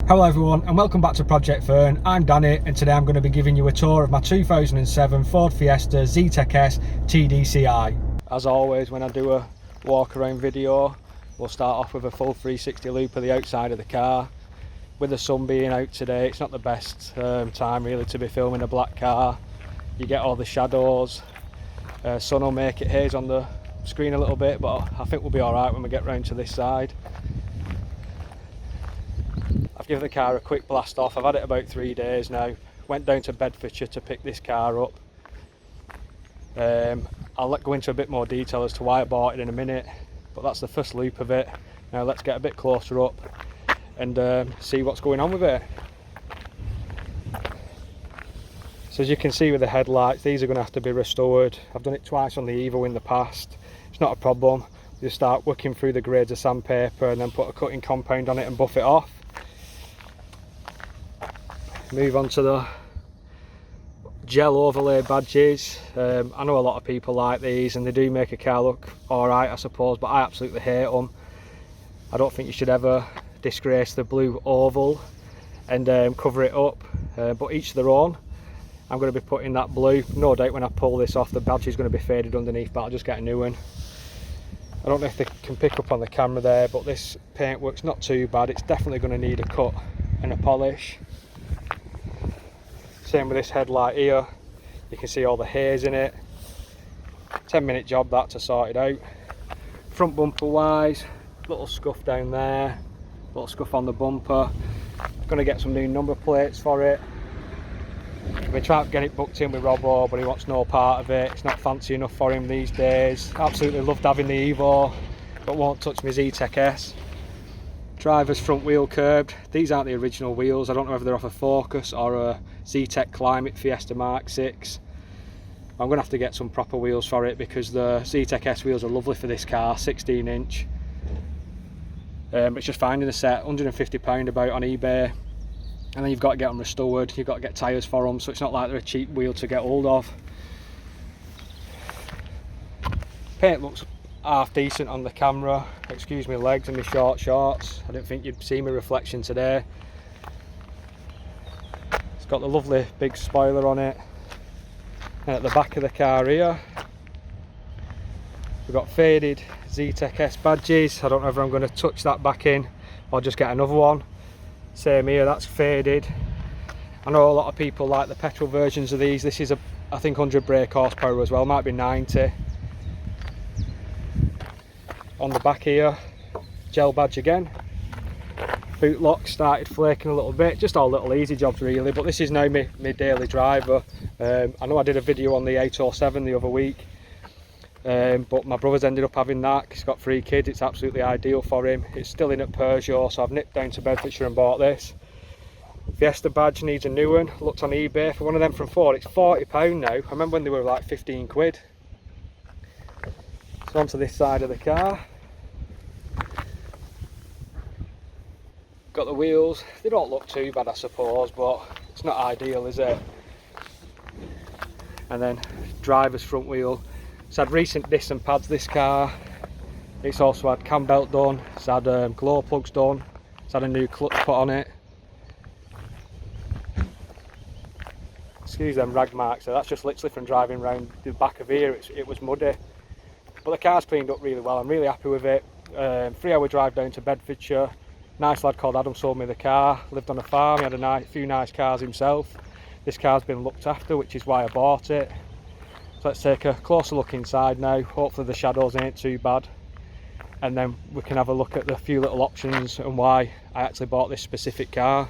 Hello everyone and welcome back to Project Fern. I'm Danny and today I'm going to be giving you a tour of my 2007 Ford Fiesta Zetec S TDCi. As always, when I do a walk around video, we'll start off with a full 360 loop of the outside of the car. With the sun being out today, it's not the best time really to be filming a black car. You get all the shadows, sun will make it haze on the screen a little bit, but I think we'll be alright when we get round to this side. I've given the car a quick blast off. I've had it about 3 days now. Went down to Bedfordshire to pick this car up. I'll go into a bit more detail as to why I bought it in a minute, but that's the first loop of it. Now let's get a bit closer up and see what's going on with it. So as you can see with the headlights, these are going to have to be restored. I've done it twice on the Evo in the past. It's not a problem. You start working through the grades of sandpaper and then put a cutting compound on it and buff it off. Move on to the gel overlay badges. I know a lot of people like these and they do make a car look alright I suppose, but I absolutely hate them. I don't think you should ever disgrace the blue oval and cover it up, but each their own. I'm going to be putting that blue. No doubt when I pull this off the badge is going to be faded underneath, but I'll just get a new one. I don't know if they can pick up on the camera there, but this paintwork's not too bad. It's definitely going to need a cut and a polish. Same with this headlight here, you can see all the haze in it. 10-minute job that to sort it out. Front bumper wise, little scuff down there, little scuff on the bumper. Going to get some new number plates for it. I've been trying to get it booked in with Robbo, but he wants no part of it. It's not fancy enough for him these days. Absolutely loved having the Evo, but won't touch my Zetec S. Driver's front wheel curbed. These aren't the original wheels. I don't know whether they're off a Focus or a Zetec Climate Fiesta Mark 6. I'm going to have to get some proper wheels for it because the Zetec S wheels are lovely for this car, 16 inch. It's just finding a set, £150 about on eBay, and then you've got to get them restored, you've got to get tyres for them, so it's not like they're a cheap wheel to get hold of. Paint looks half decent on the camera. Excuse me legs and my short shorts. I didn't think you'd see my reflection today. It's got the lovely big spoiler on it. And at the back of the car here, we've got faded Zetec S badges. I don't know if I'm going to touch that back in or just get another one. Same here, that's faded. I know a lot of people like the petrol versions of these. This is I think 100 brake horsepower as well, might be 90. On the back here, gel badge again. Boot lock started flaking a little bit, just all little easy jobs really, but this is now my daily driver. I know I did a video on the 807 the other week, but my brother's ended up having that. He's got 3 kids, it's absolutely ideal for him. It's still in at Peugeot, so I've nipped down to Bedfordshire and bought this. Fiesta badge needs a new one. Looked on eBay for one of them from Ford, it's £40 now. I remember when they were like 15 quid. So onto this side of the car. Got the wheels, they don't look too bad I suppose, but it's not ideal, is it? And then driver's front wheel. It's had recent disc and pads, this car. It's also had cam belt done, it's had glow plugs done, it's had a new clutch put on it. Excuse them rag marks, so that's just literally from driving around the back of here, it was muddy. But the car's cleaned up really well, I'm really happy with it. 3-hour drive down to Bedfordshire. Nice lad called Adam sold me the car, lived on a farm, he had a few nice cars himself. This car's been looked after, which is why I bought it. So let's take a closer look inside now, hopefully the shadows ain't too bad. And then we can have a look at the few little options and why I actually bought this specific car.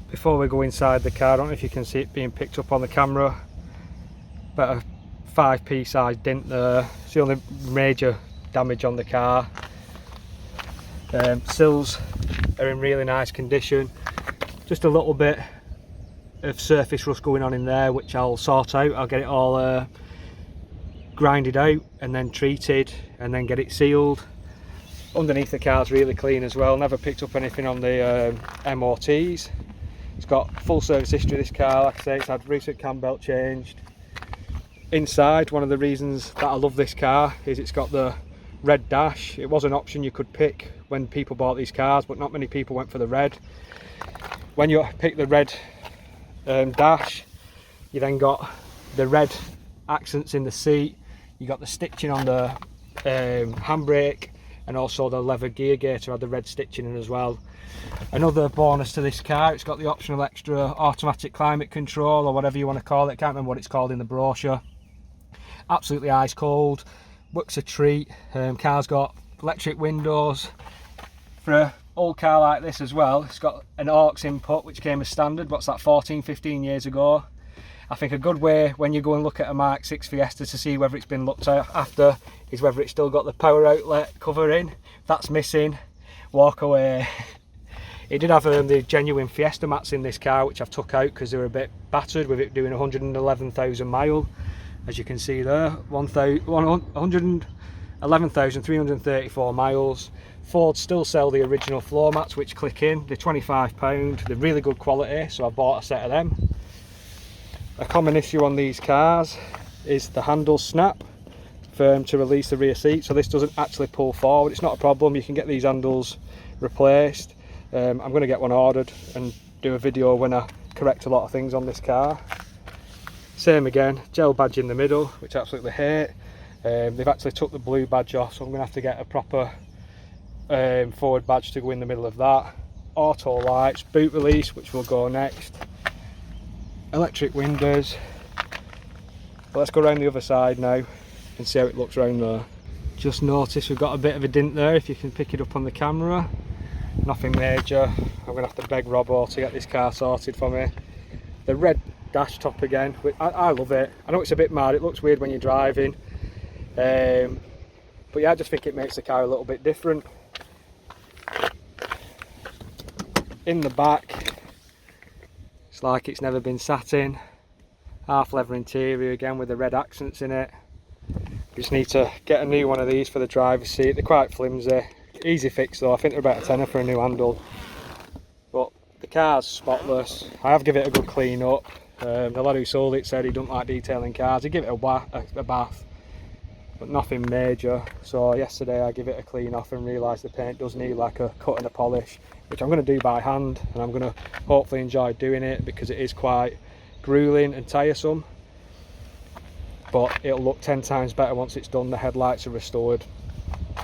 Before we go inside the car, I don't know if you can see it being picked up on the camera, but a 5p size dent there. It's the only major damage on the car. Sills are in really nice condition. Just a little bit of surface rust going on in there, which I'll sort out. I'll get it all grinded out and then treated and then get it sealed. Underneath the car's really clean as well. Never picked up anything on the MOTs. It's got full service history, this car. Like I say, it's had recent cam belt changed. Inside, one of the reasons that I love this car is it's got the red dash. It was an option you could pick when people bought these cars, but not many people went for the red. when you pick the red dash, you then got the red accents in the seat, you got the stitching on the handbrake, and also the leather gear gaiter had the red stitching in as well. Another bonus to this car, it's got the optional extra automatic climate control, or whatever you want to call it. I can't remember what it's called in the brochure. Absolutely ice cold, works a treat. Car's got electric windows. For an old car like this as well, it's got an aux input which came as standard, what's that, 14-15 years ago. I think a good way when you go and look at a Mark 6 Fiesta to see whether it's been looked after is whether it's still got the power outlet cover in. If that's missing, walk away. It did have the genuine Fiesta mats in this car, which I've took out because they were a bit battered with it doing 111,000 miles. As you can see there, 111,334 miles. Ford still sell the original floor mats which click in. They're £25, they're really good quality, so I bought a set of them. A common issue on these cars is the handles snap to release the rear seat, so this doesn't actually pull forward. It's not a problem, you can get these handles replaced. I'm going to get one ordered and do a video when I correct a lot of things on this car. Same again, gel badge in the middle, which I absolutely hate. They've actually took the blue badge off, so I'm going to have to get a proper forward badge to go in the middle of that. Auto lights, boot release, which will go next. Electric windows. But let's go around the other side now and see how it looks around there. Just noticed we've got a bit of a dint there, if you can pick it up on the camera. Nothing major. I'm going to have to beg Robbo to get this car sorted for me. The red dash top again, I love it. I know it's a bit mad, it looks weird when you're driving. But yeah, I just think it makes the car a little bit different. In the back, it's like it's never been sat in. Half leather interior again with the red accents in it. Just need to get a new one of these for the driver's seat. They're quite flimsy. Easy fix though, I think they're about a tenner for a new handle. But the car's spotless. I have given it a good clean up. The lad who sold it said he don't like detailing cars. He give it a bath, but nothing major. So yesterday I give it a clean off and realised the paint does need like a cut and a polish, which I'm going to do by hand, and I'm going to hopefully enjoy doing it because it is quite grueling and tiresome. But it'll look 10 times better once it's done. The headlights are restored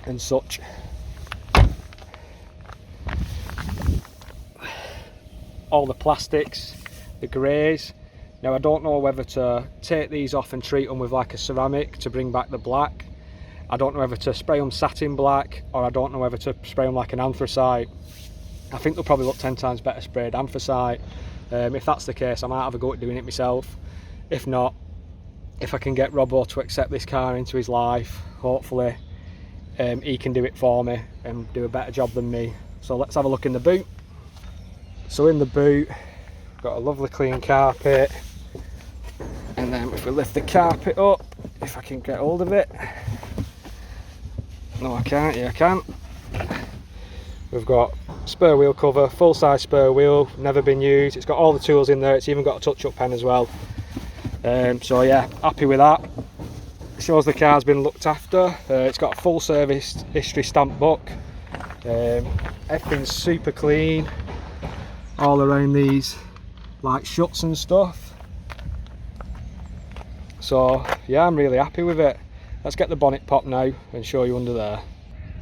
and such. All the plastics, the greys. Now I don't know whether to take these off and treat them with like a ceramic to bring back the black. I don't know whether to spray them satin black, or I don't know whether to spray them like an anthracite. I think they'll probably look 10 times better sprayed anthracite. If that's the case, I might have a go at doing it myself. If not, if I can get Robbo to accept this car into his life, hopefully he can do it for me and do a better job than me. So let's have a look in the boot. So in the boot, got a lovely clean carpet, and then if we lift the carpet up, if I can get hold of it. No I can't, yeah I can. We've got spare wheel cover, full size spare wheel, never been used. It's got all the tools in there, it's even got a touch up pen as well. So yeah, happy with that. Shows the car's been looked after. It's got a full service history stamp book. Everything's super clean all around these like shuts and stuff. So yeah, I'm really happy with it. Let's get the bonnet popped now and show you under there.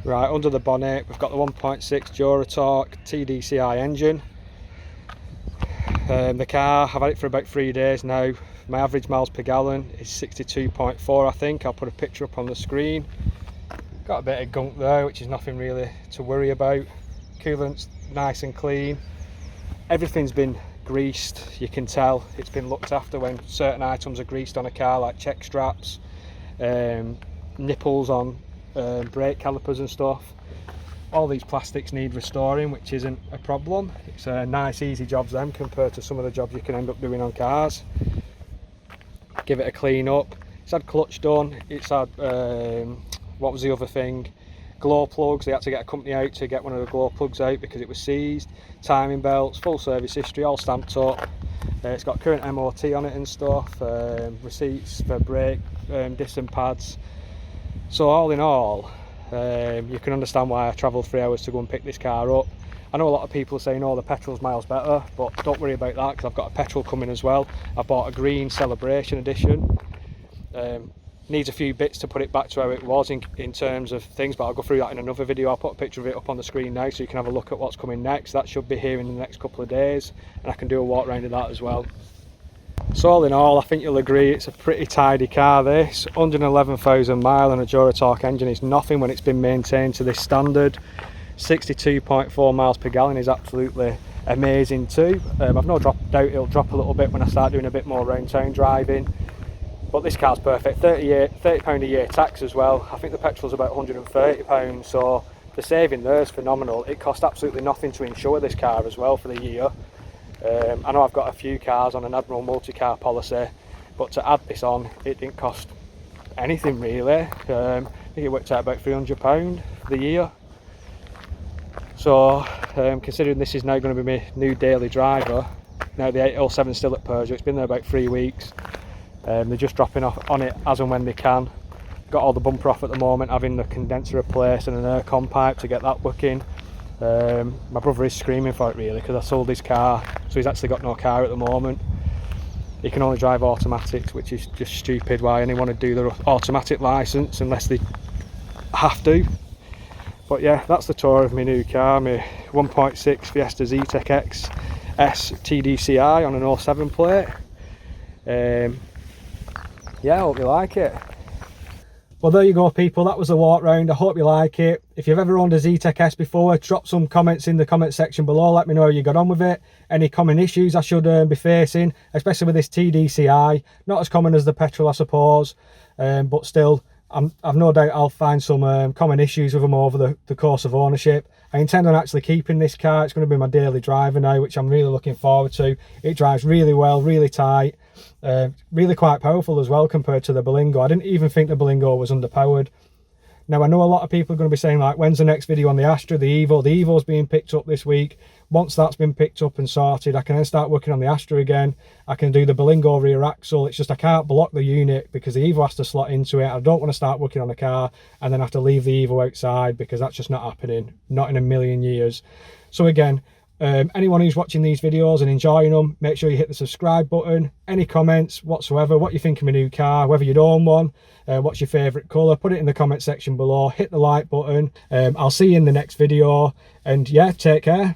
Right, under the bonnet we've got the 1.6 DuraTorq TDCi engine. The car, I've had it for about 3 days now. My average miles per gallon is 62.4 I think. I'll put a picture up on the screen. Got a bit of gunk there, which is nothing really to worry about. Coolant's nice and clean. Everything's been greased, you can tell it's been looked after when certain items are greased on a car, like check straps, nipples on brake calipers and stuff. All these plastics need restoring, which isn't a problem. It's a nice easy jobs then compared to some of the jobs you can end up doing on cars. Give it a clean up. It's had clutch done, it's had what was the other thing, glow plugs. They had to get a company out to get one of the glow plugs out because it was seized. Timing belts, full service history, all stamped up. It's got current MOT on it and stuff, receipts for brake disc and pads. So all in all, you can understand why I travelled 3 hours to go and pick this car up. I know a lot of people are saying, oh, the petrol's miles better, but don't worry about that because I've got a petrol coming as well. I bought a green celebration edition. Needs a few bits to put it back to how it was in terms of things, but I'll go through that in another video. I'll put a picture of it up on the screen now so you can have a look at what's coming next. That should be here in the next couple of days, and I can do a walk around of that as well. So all in all, I think you'll agree it's a pretty tidy car this. 111,000 mile and a DuraTorq engine is nothing when it's been maintained to this standard. 62.4 miles per gallon is absolutely amazing too. I've no doubt it'll drop a little bit when I start doing a bit more round town driving. But this car's perfect. £30 a year tax as well. I think the petrol's about £130, so the saving there is phenomenal. It cost absolutely nothing to insure this car as well for the year. I know I've got a few cars on an Admiral multi-car policy, but to add this on, it didn't cost anything really. I think it worked out about £300 for the year. So considering this is now going to be my new daily driver, now the 807 is still at Peugeot, it's been there about 3 weeks. They're just dropping off on it as and when they can. Got all the bumper off at the moment, having the condenser replaced and an aircon pipe to get that working. My brother is screaming for it really because I sold his car, so he's actually got no car at the moment. He can only drive automatics, which is just stupid. Why anyone would do their automatic licence unless they have to. But yeah, that's the tour of my new car, my 1.6 Fiesta Zetec X S TDCi on an 07 plate. Yeah, I hope you like it. Well, there you go people, that was the walk round. I hope you like it. If you've ever owned a Zetec S before, drop some comments in the comment section below. Let me know how you got on with it. Any common issues I should be facing, especially with this TDCi. Not as common as the petrol, I suppose, but still, I've no doubt I'll find some common issues with them over the course of ownership. I intend on actually keeping this car. It's going to be my daily driver now, which I'm really looking forward to. It drives really well, really tight. Really quite powerful as well compared to the Berlingo. I didn't even think the Berlingo was underpowered. Now I know a lot of people are going to be saying like, when's the next video on the Astra, the Evo? The Evo's being picked up this week. Once that's been picked up and sorted, I can then start working on the Astra again. I can do the Berlingo rear axle. It's just I can't block the unit because the Evo has to slot into it. I don't want to start working on the car and then have to leave the Evo outside because that's just not happening, not in a million years. So again, anyone who's watching these videos and enjoying them, make sure you hit the subscribe button. Any comments whatsoever, what you think of my new car, whether you'd own one, what's your favourite colour, put it in the comment section below. Hit the like button. I'll see you in the next video, and yeah, take care.